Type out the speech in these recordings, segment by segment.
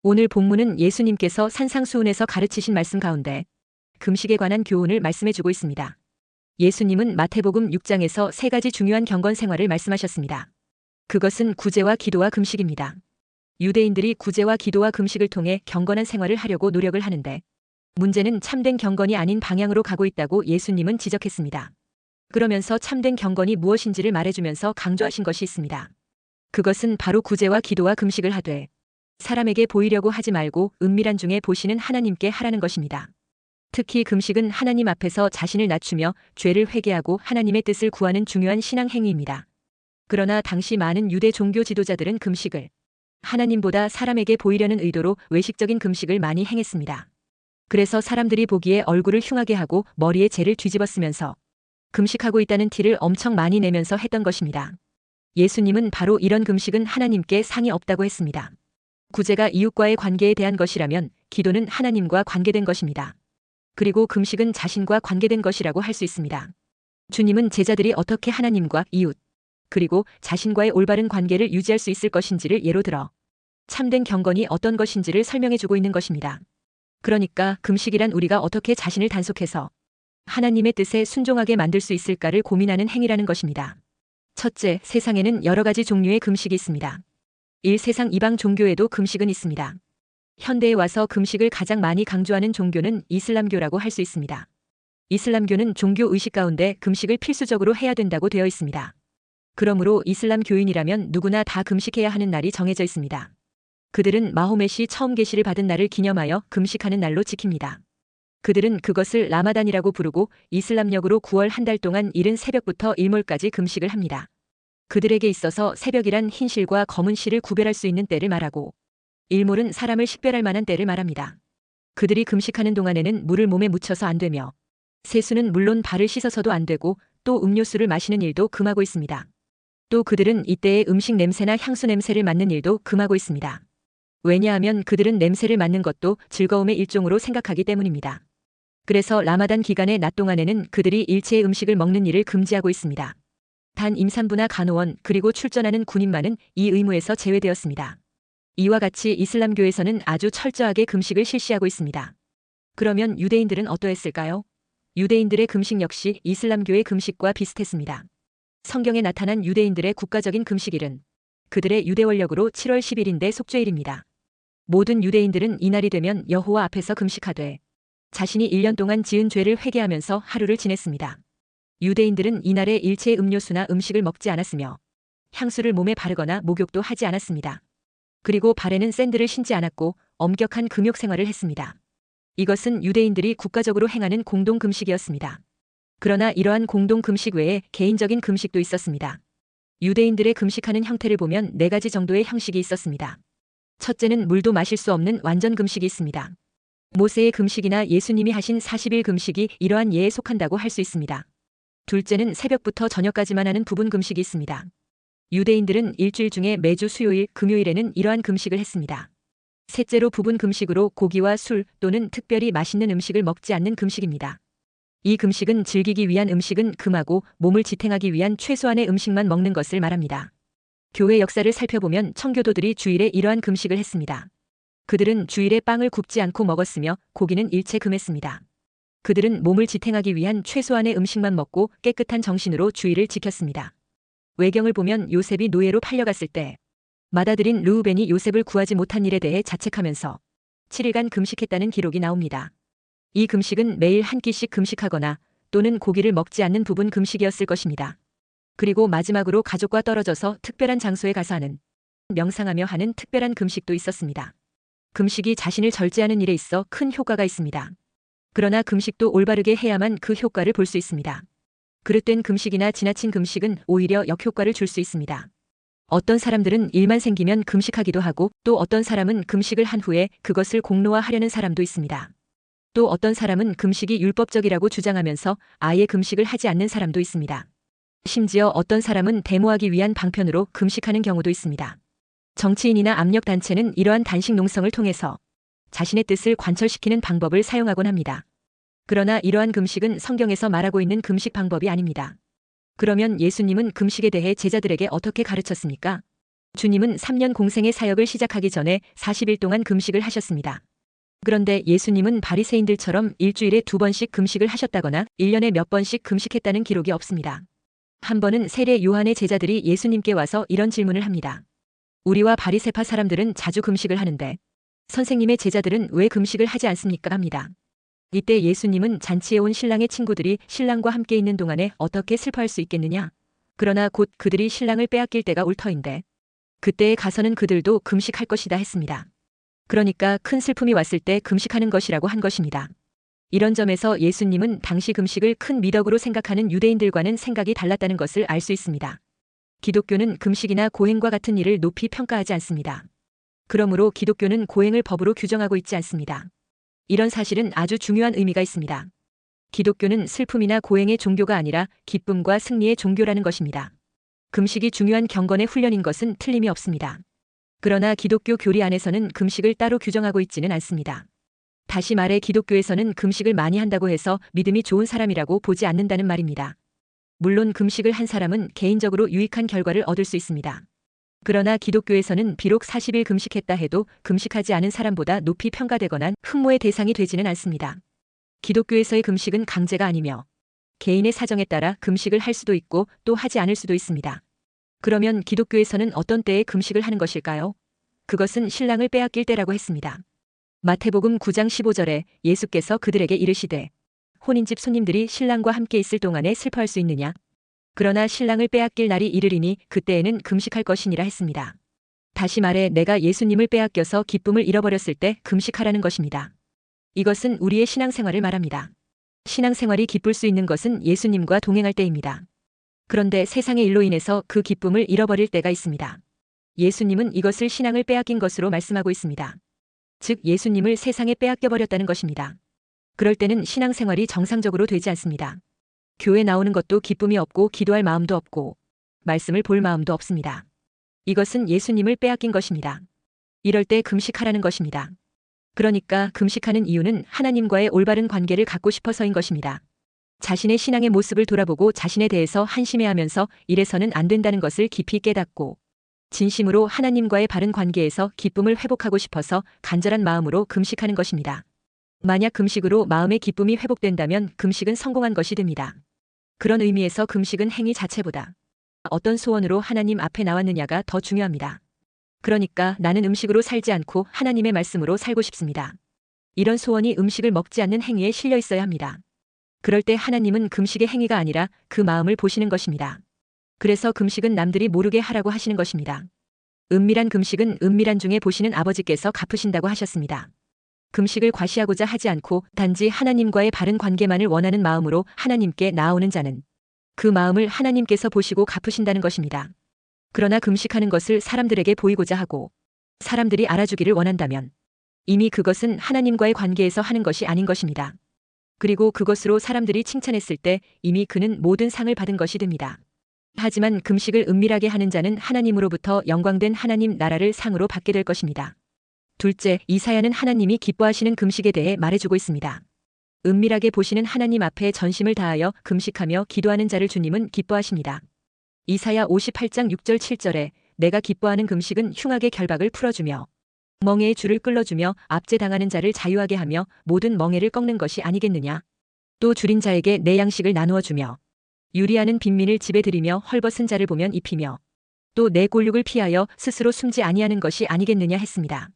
오늘 본문은 예수님께서 산상수훈에서 가르치신 말씀 가운데 금식에 관한 교훈을 말씀해주고 있습니다. 예수님은 마태복음 6장에서 세 가지 중요한 경건 생활을 말씀하셨습니다. 그것은 구제와 기도와 금식입니다. 유대인들이 구제와 기도와 금식을 통해 경건한 생활을 하려고 노력을 하는데 문제는 참된 경건이 아닌 방향으로 가고 있다고 예수님은 지적했습니다. 그러면서 참된 경건이 무엇인지를 말해주면서 강조하신 것이 있습니다. 그것은 바로 구제와 기도와 금식을 하되 사람에게 보이려고 하지 말고 은밀한 중에 보시는 하나님께 하라는 것입니다. 특히 금식은 하나님 앞에서 자신을 낮추며 죄를 회개하고 하나님의 뜻을 구하는 중요한 신앙 행위입니다. 그러나 당시 많은 유대 종교 지도자들은 금식을 하나님보다 사람에게 보이려는 의도로 외식적인 금식을 많이 행했습니다. 그래서 사람들이 보기에 얼굴을 흉하게 하고 머리에 재를 뒤집어 쓰면서 금식하고 있다는 티를 엄청 많이 내면서 했던 것입니다. 예수님은 바로 이런 금식은 하나님께 상이 없다고 했습니다. 구제가 이웃과의 관계에 대한 것이라면 기도는 하나님과 관계된 것입니다. 그리고 금식은 자신과 관계된 것이라고 할 수 있습니다. 주님은 제자들이 어떻게 하나님과 이웃, 그리고 자신과의 올바른 관계를 유지할 수 있을 것인지를 예로 들어 참된 경건이 어떤 것인지를 설명해주고 있는 것입니다. 그러니까 금식이란 우리가 어떻게 자신을 단속해서 하나님의 뜻에 순종하게 만들 수 있을까를 고민하는 행위라는 것입니다. 첫째, 세상에는 여러 가지 종류의 금식이 있습니다. 세상 이방 종교에도 금식은 있습니다. 현대에 와서 금식을 가장 많이 강조하는 종교는 이슬람교라고 할 수 있습니다. 이슬람교는 종교 의식 가운데 금식을 필수적으로 해야 된다고 되어 있습니다. 그러므로 이슬람 교인이라면 누구나 다 금식해야 하는 날이 정해져 있습니다. 그들은 마호멧이 처음 계시를 받은 날을 기념하여 금식하는 날로 지킵니다. 그들은 그것을 라마단이라고 부르고 이슬람력으로 9월 한 달 동안 이른 새벽부터 일몰까지 금식을 합니다. 그들에게 있어서 새벽이란 흰 실과 검은 실을 구별할 수 있는 때를 말하고 일몰은 사람을 식별할 만한 때를 말합니다. 그들이 금식하는 동안에는 물을 몸에 묻혀서 안 되며 세수는 물론 발을 씻어서도 안 되고 또 음료수를 마시는 일도 금하고 있습니다. 또 그들은 이때에 음식 냄새나 향수 냄새를 맡는 일도 금하고 있습니다. 왜냐하면 그들은 냄새를 맡는 것도 즐거움의 일종으로 생각하기 때문입니다. 그래서 라마단 기간의 낮 동안에는 그들이 일체의 음식을 먹는 일을 금지하고 있습니다. 단 임산부나 간호원 그리고 출전하는 군인만은 이 의무에서 제외되었습니다. 이와 같이 이슬람교에서는 아주 철저하게 금식을 실시하고 있습니다. 그러면 유대인들은 어떠했을까요? 유대인들의 금식 역시 이슬람교의 금식과 비슷했습니다. 성경에 나타난 유대인들의 국가적인 금식일은 그들의 유대원력으로 7월 10일인데 속죄일입니다. 모든 유대인들은 이날이 되면 여호와 앞에서 금식하되 자신이 1년 동안 지은 죄를 회개하면서 하루를 지냈습니다. 유대인들은 이날에 일체의 음료수나 음식을 먹지 않았으며 향수를 몸에 바르거나 목욕도 하지 않았습니다. 그리고 발에는 샌들을 신지 않았고 엄격한 금욕 생활을 했습니다. 이것은 유대인들이 국가적으로 행하는 공동 금식이었습니다. 그러나 이러한 공동 금식 외에 개인적인 금식도 있었습니다. 유대인들의 금식하는 형태를 보면 4가지 정도의 형식이 있었습니다. 첫째는 물도 마실 수 없는 완전 금식이 있습니다. 모세의 금식이나 예수님이 하신 40일 금식이 이러한 예에 속한다고 할 수 있습니다. 둘째는 새벽부터 저녁까지만 하는 부분 금식이 있습니다. 유대인들은 일주일 중에 매주 수요일, 금요일에는 이러한 금식을 했습니다. 셋째로 부분 금식으로 고기와 술 또는 특별히 맛있는 음식을 먹지 않는 금식입니다. 이 금식은 즐기기 위한 음식은 금하고 몸을 지탱하기 위한 최소한의 음식만 먹는 것을 말합니다. 교회 역사를 살펴보면 청교도들이 주일에 이러한 금식을 했습니다. 그들은 주일에 빵을 굽지 않고 먹었으며 고기는 일체 금했습니다. 그들은 몸을 지탱하기 위한 최소한의 음식만 먹고 깨끗한 정신으로 주일을 지켰습니다. 외경을 보면 요셉이 노예로 팔려갔을 때 맏아들인 르우벤이 요셉을 구하지 못한 일에 대해 자책하면서 7일간 금식했다는 기록이 나옵니다. 이 금식은 매일 한 끼씩 금식하거나 또는 고기를 먹지 않는 부분 금식이었을 것입니다. 그리고 마지막으로 가족과 떨어져서 특별한 장소에 가서 하는 명상하며 하는 특별한 금식도 있었습니다. 금식이 자신을 절제하는 일에 있어 큰 효과가 있습니다. 그러나 금식도 올바르게 해야만 그 효과를 볼 수 있습니다. 그릇된 금식이나 지나친 금식은 오히려 역효과를 줄 수 있습니다. 어떤 사람들은 일만 생기면 금식하기도 하고 또 어떤 사람은 금식을 한 후에 그것을 공로화하려는 사람도 있습니다. 또 어떤 사람은 금식이 율법적이라고 주장하면서 아예 금식을 하지 않는 사람도 있습니다. 심지어 어떤 사람은 데모하기 위한 방편으로 금식하는 경우도 있습니다. 정치인이나 압력단체는 이러한 단식 농성을 통해서 자신의 뜻을 관철시키는 방법을 사용하곤 합니다. 그러나 이러한 금식은 성경에서 말하고 있는 금식 방법이 아닙니다. 그러면 예수님은 금식에 대해 제자들에게 어떻게 가르쳤습니까? 주님은 3년 공생의 사역을 시작하기 전에 40일 동안 금식을 하셨습니다. 그런데 예수님은 바리새인들처럼 일주일에 2번씩 금식을 하셨다거나 1년에 몇 번씩 금식했다는 기록이 없습니다. 한 번은 세례 요한의 제자들이 예수님께 와서 이런 질문을 합니다. 우리와 바리새파 사람들은 자주 금식을 하는데 선생님의 제자들은 왜 금식을 하지 않습니까? 합니다. 이때 예수님은 잔치에 온 신랑의 친구들이 신랑과 함께 있는 동안에 어떻게 슬퍼할 수 있겠느냐? 그러나 곧 그들이 신랑을 빼앗길 때가 올 터인데 그때에 가서는 그들도 금식할 것이다 했습니다. 그러니까 큰 슬픔이 왔을 때 금식하는 것이라고 한 것입니다. 이런 점에서 예수님은 당시 금식을 큰 미덕으로 생각하는 유대인들과는 생각이 달랐다는 것을 알 수 있습니다. 기독교는 금식이나 고행과 같은 일을 높이 평가하지 않습니다. 그러므로 기독교는 고행을 법으로 규정하고 있지 않습니다. 이런 사실은 아주 중요한 의미가 있습니다. 기독교는 슬픔이나 고행의 종교가 아니라 기쁨과 승리의 종교라는 것입니다. 금식이 중요한 경건의 훈련인 것은 틀림이 없습니다. 그러나 기독교 교리 안에서는 금식을 따로 규정하고 있지는 않습니다. 다시 말해 기독교에서는 금식을 많이 한다고 해서 믿음이 좋은 사람이라고 보지 않는다는 말입니다. 물론 금식을 한 사람은 개인적으로 유익한 결과를 얻을 수 있습니다. 그러나 기독교에서는 비록 40일 금식했다 해도 금식하지 않은 사람보다 높이 평가되거나 흠모의 대상이 되지는 않습니다. 기독교에서의 금식은 강제가 아니며 개인의 사정에 따라 금식을 할 수도 있고 또 하지 않을 수도 있습니다. 그러면 기독교에서는 어떤 때에 금식을 하는 것일까요? 그것은 신랑을 빼앗길 때라고 했습니다. 마태복음 9장 15절에 예수께서 그들에게 이르시되 혼인집 손님들이 신랑과 함께 있을 동안에 슬퍼할 수 있느냐? 그러나 신랑을 빼앗길 날이 이르리니 그때에는 금식할 것이니라 했습니다. 다시 말해 내가 예수님을 빼앗겨서 기쁨을 잃어버렸을 때 금식하라는 것입니다. 이것은 우리의 신앙생활을 말합니다. 신앙생활이 기쁠 수 있는 것은 예수님과 동행할 때입니다. 그런데 세상의 일로 인해서 그 기쁨을 잃어버릴 때가 있습니다. 예수님은 이것을 신앙을 빼앗긴 것으로 말씀하고 있습니다. 즉 예수님을 세상에 빼앗겨버렸다는 것입니다. 그럴 때는 신앙생활이 정상적으로 되지 않습니다. 교회 나오는 것도 기쁨이 없고 기도할 마음도 없고 말씀을 볼 마음도 없습니다. 이것은 예수님을 빼앗긴 것입니다. 이럴 때 금식하라는 것입니다. 그러니까 금식하는 이유는 하나님과의 올바른 관계를 갖고 싶어서인 것입니다. 자신의 신앙의 모습을 돌아보고 자신에 대해서 한심해하면서 이래서는 안 된다는 것을 깊이 깨닫고 진심으로 하나님과의 바른 관계에서 기쁨을 회복하고 싶어서 간절한 마음으로 금식하는 것입니다. 만약 금식으로 마음의 기쁨이 회복된다면 금식은 성공한 것이 됩니다. 그런 의미에서 금식은 행위 자체보다 어떤 소원으로 하나님 앞에 나왔느냐가 더 중요합니다. 그러니까 나는 음식으로 살지 않고 하나님의 말씀으로 살고 싶습니다. 이런 소원이 음식을 먹지 않는 행위에 실려 있어야 합니다. 그럴 때 하나님은 금식의 행위가 아니라 그 마음을 보시는 것입니다. 그래서 금식은 남들이 모르게 하라고 하시는 것입니다. 은밀한 금식은 은밀한 중에 보시는 아버지께서 갚으신다고 하셨습니다. 금식을 과시하고자 하지 않고 단지 하나님과의 바른 관계만을 원하는 마음으로 하나님께 나아오는 자는 그 마음을 하나님께서 보시고 갚으신다는 것입니다. 그러나 금식하는 것을 사람들에게 보이고자 하고 사람들이 알아주기를 원한다면 이미 그것은 하나님과의 관계에서 하는 것이 아닌 것입니다. 그리고 그것으로 사람들이 칭찬했을 때 이미 그는 모든 상을 받은 것이 됩니다. 하지만 금식을 은밀하게 하는 자는 하나님으로부터 영광된 하나님 나라를 상으로 받게 될 것입니다. 둘째, 이사야는 하나님이 기뻐하시는 금식에 대해 말해주고 있습니다. 은밀하게 보시는 하나님 앞에 전심을 다하여 금식하며 기도하는 자를 주님은 기뻐하십니다. 이사야 58장 6절 7절에 내가 기뻐하는 금식은 흉악의 결박을 풀어주며 멍에의 줄을 끌어주며 압제당하는 자를 자유하게 하며 모든 멍에를 꺾는 것이 아니겠느냐. 또 줄인 자에게 내 양식을 나누어 주며 유리하는 빈민을 집에 들이며 헐벗은 자를 보면 입히며 또 내 골육을 피하여 스스로 숨지 아니하는 것이 아니겠느냐 했습니다.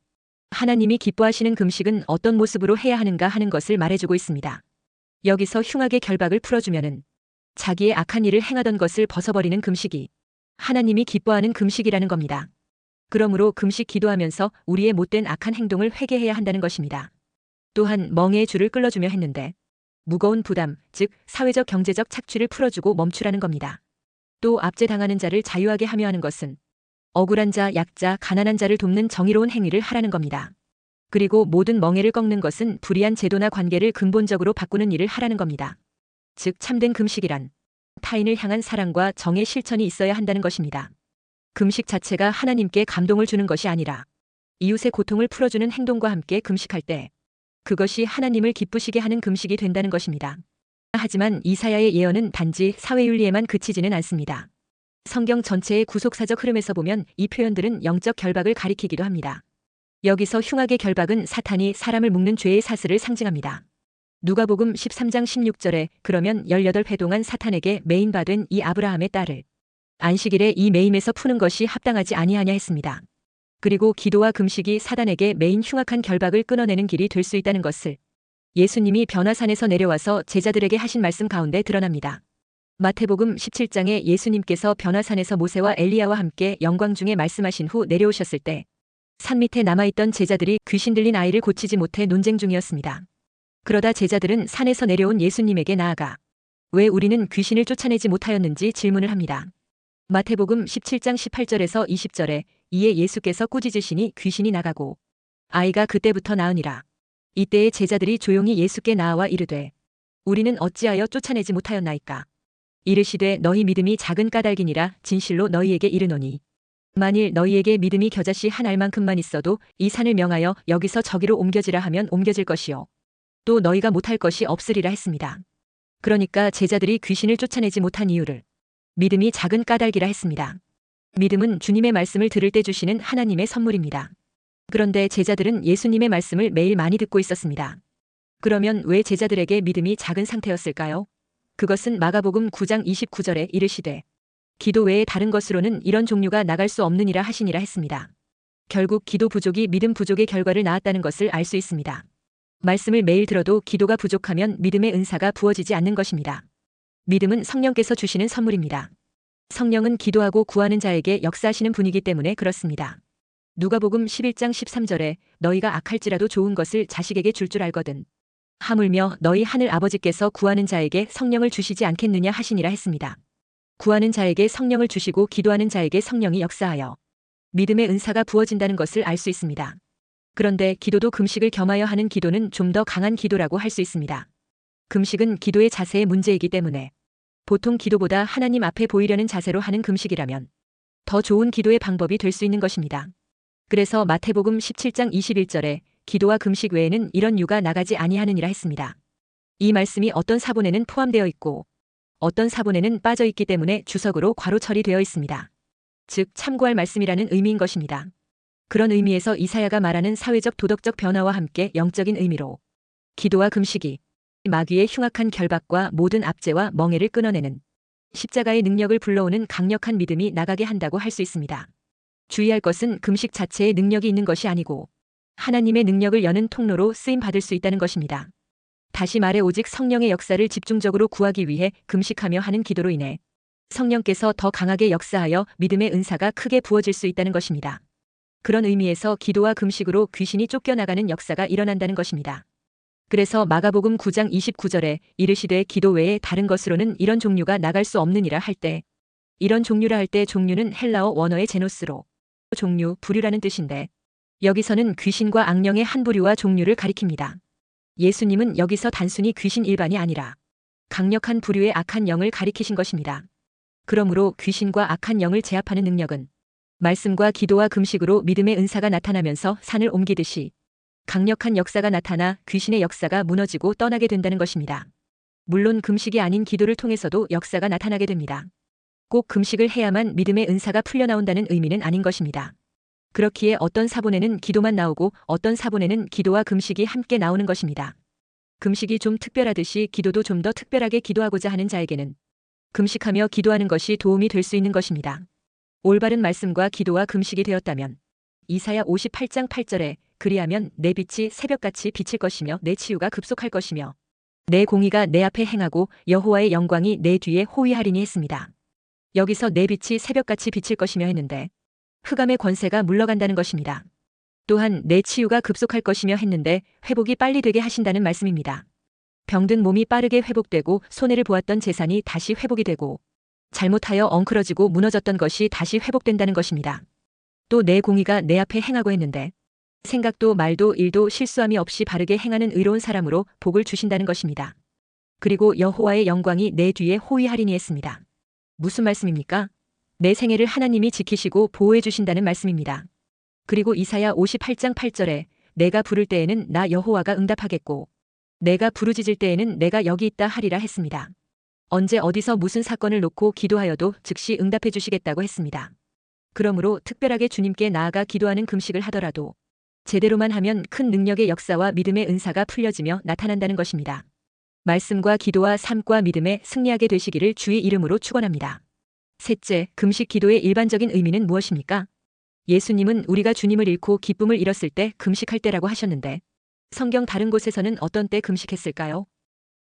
하나님이 기뻐하시는 금식은 어떤 모습으로 해야 하는가 하는 것을 말해주고 있습니다. 여기서 흉악의 결박을 풀어주면은 자기의 악한 일을 행하던 것을 벗어버리는 금식이 하나님이 기뻐하는 금식이라는 겁니다. 그러므로 금식 기도하면서 우리의 못된 악한 행동을 회개해야 한다는 것입니다. 또한 멍에의 줄을 끌어주며 했는데 무거운 부담, 즉 사회적 경제적 착취를 풀어주고 멈추라는 겁니다. 또 압제당하는 자를 자유하게 하며 하는 것은 억울한 자, 약자, 가난한 자를 돕는 정의로운 행위를 하라는 겁니다. 그리고 모든 멍에를 꺾는 것은 불의한 제도나 관계를 근본적으로 바꾸는 일을 하라는 겁니다. 즉 참된 금식이란 타인을 향한 사랑과 정의 실천이 있어야 한다는 것입니다. 금식 자체가 하나님께 감동을 주는 것이 아니라 이웃의 고통을 풀어주는 행동과 함께 금식할 때 그것이 하나님을 기쁘시게 하는 금식이 된다는 것입니다. 하지만 이사야의 예언은 단지 사회윤리에만 그치지는 않습니다. 성경 전체의 구속사적 흐름에서 보면 이 표현들은 영적 결박을 가리키기도 합니다. 여기서 흉악의 결박은 사탄이 사람을 묶는 죄의 사슬을 상징합니다. 누가복음 13장 16절에 그러면 18회 동안 사탄에게 매인받은 이 아브라함의 딸을 안식일에 이 매임에서 푸는 것이 합당하지 아니하냐 했습니다. 그리고 기도와 금식이 사단에게 매인 흉악한 결박을 끊어내는 길이 될 수 있다는 것을 예수님이 변화산에서 내려와서 제자들에게 하신 말씀 가운데 드러납니다. 마태복음 17장에 예수님께서 변화산에서 모세와 엘리야와 함께 영광 중에 말씀하신 후 내려오셨을 때 산 밑에 남아있던 제자들이 귀신 들린 아이를 고치지 못해 논쟁 중이었습니다. 그러다 제자들은 산에서 내려온 예수님에게 나아가 왜 우리는 귀신을 쫓아내지 못하였는지 질문을 합니다. 마태복음 17장 18절에서 20절에 이에 예수께서 꾸짖으시니 귀신이 나가고 아이가 그때부터 나으니라. 이때에 제자들이 조용히 예수께 나아와 이르되 우리는 어찌하여 쫓아내지 못하였나이까. 이르시되 너희 믿음이 작은 까닭이니라. 진실로 너희에게 이르노니 만일 너희에게 믿음이 겨자씨 한 알만큼만 있어도 이 산을 명하여 여기서 저기로 옮겨지라 하면 옮겨질 것이요 또 너희가 못할 것이 없으리라 했습니다. 그러니까 제자들이 귀신을 쫓아내지 못한 이유를 믿음이 작은 까닭이라 했습니다. 믿음은 주님의 말씀을 들을 때 주시는 하나님의 선물입니다. 그런데 제자들은 예수님의 말씀을 매일 많이 듣고 있었습니다. 그러면 왜 제자들에게 믿음이 작은 상태였을까요? 그것은 마가복음 9장 29절에 이르시되 기도 외에 다른 것으로는 이런 종류가 나갈 수 없느니라 하시니라 했습니다. 결국 기도 부족이 믿음 부족의 결과를 낳았다는 것을 알 수 있습니다. 말씀을 매일 들어도 기도가 부족하면 믿음의 은사가 부어지지 않는 것입니다. 믿음은 성령께서 주시는 선물입니다. 성령은 기도하고 구하는 자에게 역사하시는 분이기 때문에 그렇습니다. 누가복음 11장 13절에 너희가 악할지라도 좋은 것을 자식에게 줄 줄 알거든 하물며 너희 하늘 아버지께서 구하는 자에게 성령을 주시지 않겠느냐 하시니라 했습니다. 구하는 자에게 성령을 주시고 기도하는 자에게 성령이 역사하여 믿음의 은사가 부어진다는 것을 알 수 있습니다. 그런데 기도도 금식을 겸하여 하는 기도는 좀 더 강한 기도라고 할 수 있습니다. 금식은 기도의 자세의 문제이기 때문에 보통 기도보다 하나님 앞에 보이려는 자세로 하는 금식이라면 더 좋은 기도의 방법이 될 수 있는 것입니다. 그래서 마태복음 17장 21절에 기도와 금식 외에는 이런 유가 나가지 아니하느니라 했습니다. 이 말씀이 어떤 사본에는 포함되어 있고 어떤 사본에는 빠져 있기 때문에 주석으로 괄호 처리되어 있습니다. 즉 참고할 말씀이라는 의미인 것입니다. 그런 의미에서 이사야가 말하는 사회적 도덕적 변화와 함께 영적인 의미로 기도와 금식이 마귀의 흉악한 결박과 모든 압제와 멍해를 끊어내는 십자가의 능력을 불러오는 강력한 믿음이 나가게 한다고 할 수 있습니다. 주의할 것은 금식 자체에 능력이 있는 것이 아니고 하나님의 능력을 여는 통로로 쓰임 받을 수 있다는 것입니다. 다시 말해 오직 성령의 역사를 집중적으로 구하기 위해 금식하며 하는 기도로 인해 성령께서 더 강하게 역사하여 믿음의 은사가 크게 부어질 수 있다는 것입니다. 그런 의미에서 기도와 금식으로 귀신이 쫓겨나가는 역사가 일어난다는 것입니다. 그래서 마가복음 9장 29절에 이르시되 기도 외에 다른 것으로는 이런 종류가 나갈 수 없느니라 할 때 이런 종류라 할 때 종류는 헬라어 원어의 제노스로 종류, 부류라는 뜻인데 여기서는 귀신과 악령의 한 부류와 종류를 가리킵니다. 예수님은 여기서 단순히 귀신 일반이 아니라 강력한 부류의 악한 영을 가리키신 것입니다. 그러므로 귀신과 악한 영을 제압하는 능력은 말씀과 기도와 금식으로 믿음의 은사가 나타나면서 산을 옮기듯이 강력한 역사가 나타나 귀신의 역사가 무너지고 떠나게 된다는 것입니다. 물론 금식이 아닌 기도를 통해서도 역사가 나타나게 됩니다. 꼭 금식을 해야만 믿음의 은사가 풀려나온다는 의미는 아닌 것입니다. 그렇기에 어떤 사본에는 기도만 나오고 어떤 사본에는 기도와 금식이 함께 나오는 것입니다. 금식이 좀 특별하듯이 기도도 좀 더 특별하게 기도하고자 하는 자에게는 금식하며 기도하는 것이 도움이 될 수 있는 것입니다. 올바른 말씀과 기도와 금식이 되었다면 이사야 58장 8절에 그리하면 내 빛이 새벽같이 비칠 것이며 내 치유가 급속할 것이며 내 공의가 내 앞에 행하고 여호와의 영광이 내 뒤에 호위하리니 했습니다. 여기서 내 빛이 새벽같이 비칠 것이며 했는데 흑암의 권세가 물러간다는 것입니다. 또한 내 치유가 급속할 것이며 했는데 회복이 빨리 되게 하신다는 말씀입니다. 병든 몸이 빠르게 회복되고 손해를 보았던 재산이 다시 회복이 되고 잘못하여 엉클어지고 무너졌던 것이 다시 회복된다는 것입니다. 또 내 공의가 내 앞에 행하고 했는데 생각도 말도 일도 실수함이 없이 바르게 행하는 의로운 사람으로 복을 주신다는 것입니다. 그리고 여호와의 영광이 내 뒤에 호위하리니 했습니다. 무슨 말씀입니까? 내 생애를 하나님이 지키시고 보호해 주신다는 말씀입니다. 그리고 이사야 58장 8절에 내가 부를 때에는 나 여호와가 응답하겠고 내가 부르짖을 때에는 내가 여기 있다 하리라 했습니다. 언제 어디서 무슨 사건을 놓고 기도하여도 즉시 응답해 주시겠다고 했습니다. 그러므로 특별하게 주님께 나아가 기도하는 금식을 하더라도 제대로만 하면 큰 능력의 역사와 믿음의 은사가 풀려지며 나타난다는 것입니다. 말씀과 기도와 삶과 믿음에 승리하게 되시기를 주의 이름으로 축원합니다. 셋째, 금식 기도의 일반적인 의미는 무엇입니까? 예수님은 우리가 주님을 잃고 기쁨을 잃었을 때 금식할 때라고 하셨는데 성경 다른 곳에서는 어떤 때 금식했을까요?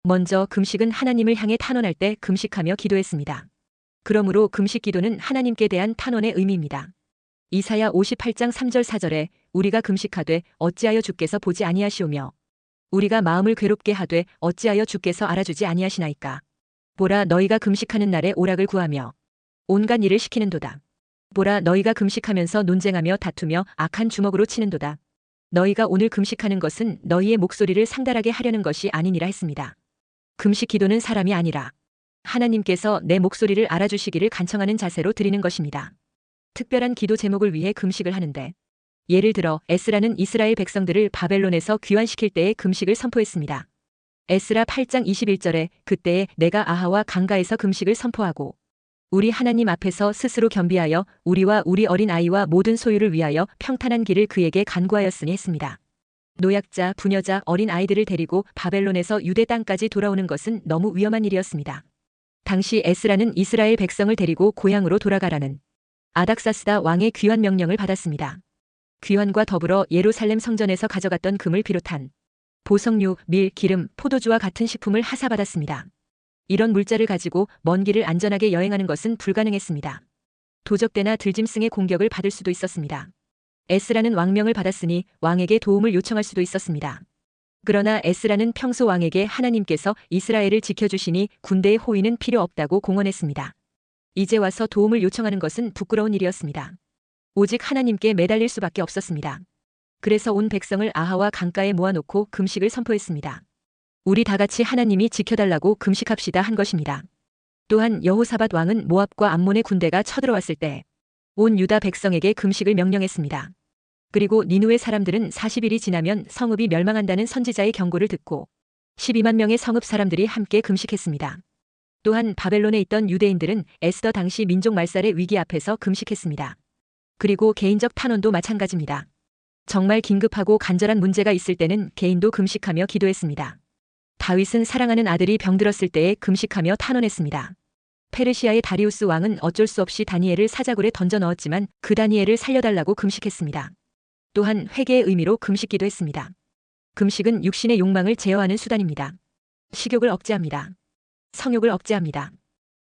먼저 금식은 하나님을 향해 탄원할 때 금식하며 기도했습니다. 그러므로 금식 기도는 하나님께 대한 탄원의 의미입니다. 이사야 58장 3절 4절에 우리가 금식하되 어찌하여 주께서 보지 아니하시오며 우리가 마음을 괴롭게 하되 어찌하여 주께서 알아주지 아니하시나이까. 보라 너희가 금식하는 날에 오락을 구하며 온갖 일을 시키는도다. 보라 너희가 금식하면서 논쟁하며 다투며 악한 주먹으로 치는도다. 너희가 오늘 금식하는 것은 너희의 목소리를 상달하게 하려는 것이 아니니라 했습니다. 금식 기도는 사람이 아니라 하나님께서 내 목소리를 알아주시기를 간청하는 자세로 드리는 것입니다. 특별한 기도 제목을 위해 금식을 하는데 예를 들어 에스라는 이스라엘 백성들을 바벨론에서 귀환시킬 때에 금식을 선포했습니다. 에스라 8장 21절에 그때에 내가 아하와 강가에서 금식을 선포하고 우리 하나님 앞에서 스스로 겸비하여 우리와 우리 어린 아이와 모든 소유를 위하여 평탄한 길을 그에게 간구하였으니 했습니다. 노약자, 부녀자, 어린 아이들을 데리고 바벨론에서 유대 땅까지 돌아오는 것은 너무 위험한 일이었습니다. 당시 에스라는 이스라엘 백성을 데리고 고향으로 돌아가라는 아닥사스다 왕의 귀환 명령을 받았습니다. 귀환과 더불어 예루살렘 성전에서 가져갔던 금을 비롯한 보석류, 밀, 기름, 포도주와 같은 식품을 하사받았습니다. 이런 물자를 가지고 먼 길을 안전하게 여행하는 것은 불가능했습니다. 도적대나 들짐승의 공격을 받을 수도 있었습니다. 에스라는 왕명을 받았으니 왕에게 도움을 요청할 수도 있었습니다. 그러나 에스라는 평소 왕에게 하나님께서 이스라엘을 지켜주시니 군대의 호위는 필요 없다고 공언했습니다. 이제 와서 도움을 요청하는 것은 부끄러운 일이었습니다. 오직 하나님께 매달릴 수밖에 없었습니다. 그래서 온 백성을 아하와 강가에 모아놓고 금식을 선포했습니다. 우리 다 같이 하나님이 지켜달라고 금식합시다 한 것입니다. 또한 여호사밧 왕은 모압과 암몬의 군대가 쳐들어왔을 때 온 유다 백성에게 금식을 명령했습니다. 그리고 니누의 사람들은 40일이 지나면 성읍이 멸망한다는 선지자의 경고를 듣고 12만 명의 성읍 사람들이 함께 금식했습니다. 또한 바벨론에 있던 유대인들은 에스더 당시 민족 말살의 위기 앞에서 금식했습니다. 그리고 개인적 탄원도 마찬가지입니다. 정말 긴급하고 간절한 문제가 있을 때는 개인도 금식하며 기도했습니다. 다윗은 사랑하는 아들이 병들었을 때에 금식하며 탄원했습니다. 페르시아의 다리우스 왕은 어쩔 수 없이 다니엘을 사자굴에 던져 넣었지만 그 다니엘을 살려달라고 금식했습니다. 또한 회개의 의미로 금식기도 했습니다. 금식은 육신의 욕망을 제어하는 수단입니다. 식욕을 억제합니다. 성욕을 억제합니다.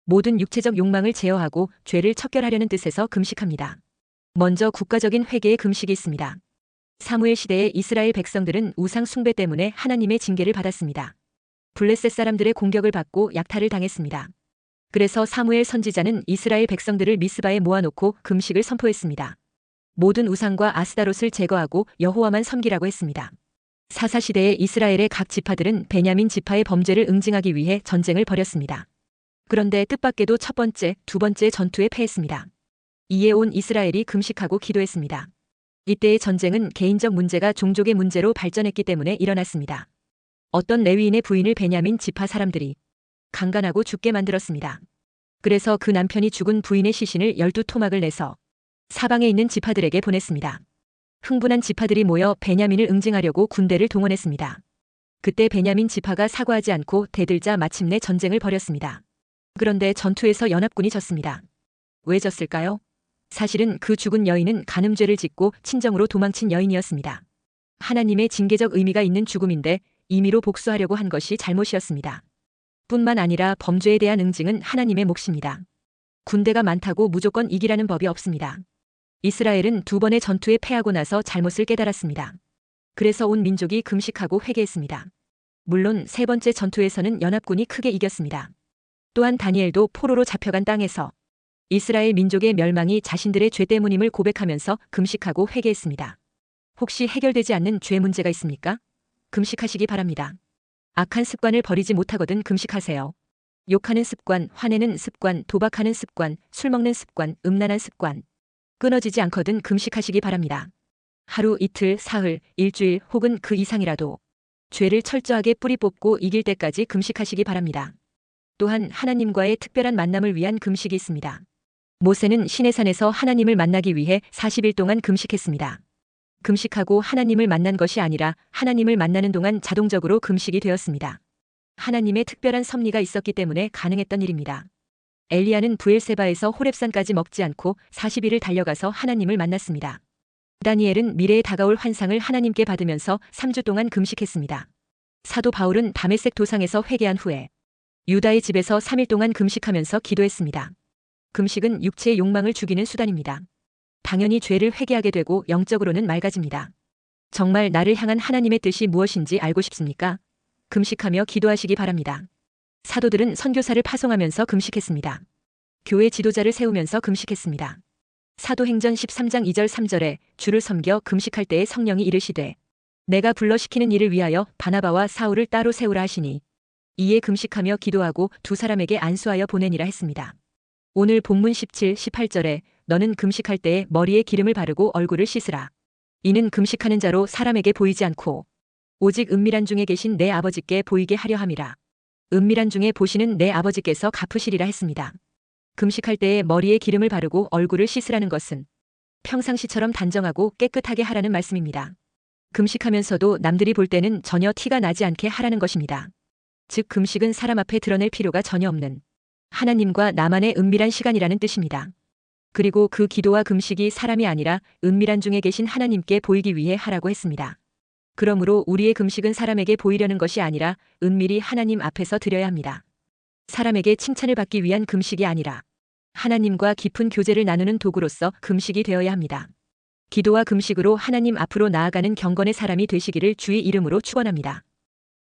모든 육체적 욕망을 제어하고 죄를 척결하려는 뜻에서 금식합니다. 먼저 국가적인 회개의 금식이 있습니다. 사무엘 시대의 이스라엘 백성들은 우상 숭배 때문에 하나님의 징계를 받았습니다. 블레셋 사람들의 공격을 받고 약탈을 당했습니다. 그래서 사무엘 선지자는 이스라엘 백성들을 미스바에 모아놓고 금식을 선포했습니다. 모든 우상과 아스다롯을 제거하고 여호와만 섬기라고 했습니다. 사사시대의 이스라엘의 각 지파들은 베냐민 지파의 범죄를 응징하기 위해 전쟁을 벌였습니다. 그런데 뜻밖에도 첫 번째, 두 번째 전투에 패했습니다. 이에 온 이스라엘이 금식하고 기도했습니다. 이때의 전쟁은 개인적 문제가 종족의 문제로 발전했기 때문에 일어났습니다. 어떤 레위인의 부인을 베냐민 지파 사람들이 강간하고 죽게 만들었습니다. 그래서 그 남편이 죽은 부인의 시신을 12토막을 내서 사방에 있는 지파들에게 보냈습니다. 흥분한 지파들이 모여 베냐민을 응징하려고 군대를 동원했습니다. 그때 베냐민 지파가 사과하지 않고 대들자 마침내 전쟁을 벌였습니다. 그런데 전투에서 연합군이 졌습니다. 왜 졌을까요? 사실은 그 죽은 여인은 간음죄를 짓고 친정으로 도망친 여인이었습니다. 하나님의 징계적 의미가 있는 죽음인데 임의로 복수하려고 한 것이 잘못이었습니다. 뿐만 아니라 범죄에 대한 응징은 하나님의 몫입니다. 군대가 많다고 무조건 이기라는 법이 없습니다. 이스라엘은 두 번의 전투에 패하고 나서 잘못을 깨달았습니다. 그래서 온 민족이 금식하고 회개했습니다. 물론 세 번째 전투에서는 연합군이 크게 이겼습니다. 또한 다니엘도 포로로 잡혀간 땅에서 이스라엘 민족의 멸망이 자신들의 죄 때문임을 고백하면서 금식하고 회개했습니다. 혹시 해결되지 않는 죄 문제가 있습니까? 금식하시기 바랍니다. 악한 습관을 버리지 못하거든 금식하세요. 욕하는 습관, 화내는 습관, 도박하는 습관, 술 먹는 습관, 음란한 습관. 끊어지지 않거든 금식하시기 바랍니다. 하루, 이틀, 사흘, 일주일 혹은 그 이상이라도 죄를 철저하게 뿌리 뽑고 이길 때까지 금식하시기 바랍니다. 또한 하나님과의 특별한 만남을 위한 금식이 있습니다. 모세는 시내산에서 하나님을 만나기 위해 40일 동안 금식했습니다. 금식하고 하나님을 만난 것이 아니라 하나님을 만나는 동안 자동적으로 금식이 되었습니다. 하나님의 특별한 섭리가 있었기 때문에 가능했던 일입니다. 엘리야는 브엘세바에서 호렙산까지 먹지 않고 40일을 달려가서 하나님을 만났습니다. 다니엘은 미래에 다가올 환상을 하나님께 받으면서 3주 동안 금식했습니다. 사도 바울은 다메섹 도상에서 회개한 후에 유다의 집에서 3일 동안 금식하면서 기도했습니다. 금식은 육체의 욕망을 죽이는 수단입니다. 당연히 죄를 회개하게 되고 영적으로는 맑아집니다. 정말 나를 향한 하나님의 뜻이 무엇인지 알고 싶습니까? 금식하며 기도하시기 바랍니다. 사도들은 선교사를 파송하면서 금식했습니다. 교회 지도자를 세우면서 금식했습니다. 사도행전 13장 2절 3절에 주를 섬겨 금식할 때에 성령이 이르시되 내가 불러시키는 일을 위하여 바나바와 사울을 따로 세우라 하시니 이에 금식하며 기도하고 두 사람에게 안수하여 보내니라 했습니다. 오늘 본문 17, 18절에 너는 금식할 때에 머리에 기름을 바르고 얼굴을 씻으라. 이는 금식하는 자로 사람에게 보이지 않고 오직 은밀한 중에 계신 내 아버지께 보이게 하려 함이라. 은밀한 중에 보시는 내 아버지께서 갚으시리라 했습니다. 금식할 때에 머리에 기름을 바르고 얼굴을 씻으라는 것은 평상시처럼 단정하고 깨끗하게 하라는 말씀입니다. 금식하면서도 남들이 볼 때는 전혀 티가 나지 않게 하라는 것입니다. 즉 금식은 사람 앞에 드러낼 필요가 전혀 없는 하나님과 나만의 은밀한 시간이라는 뜻입니다. 그리고 그 기도와 금식이 사람이 아니라 은밀한 중에 계신 하나님께 보이기 위해 하라고 했습니다. 그러므로 우리의 금식은 사람에게 보이려는 것이 아니라 은밀히 하나님 앞에서 드려야 합니다. 사람에게 칭찬을 받기 위한 금식이 아니라 하나님과 깊은 교제를 나누는 도구로서 금식이 되어야 합니다. 기도와 금식으로 하나님 앞으로 나아가는 경건의 사람이 되시기를 주의 이름으로 축원합니다.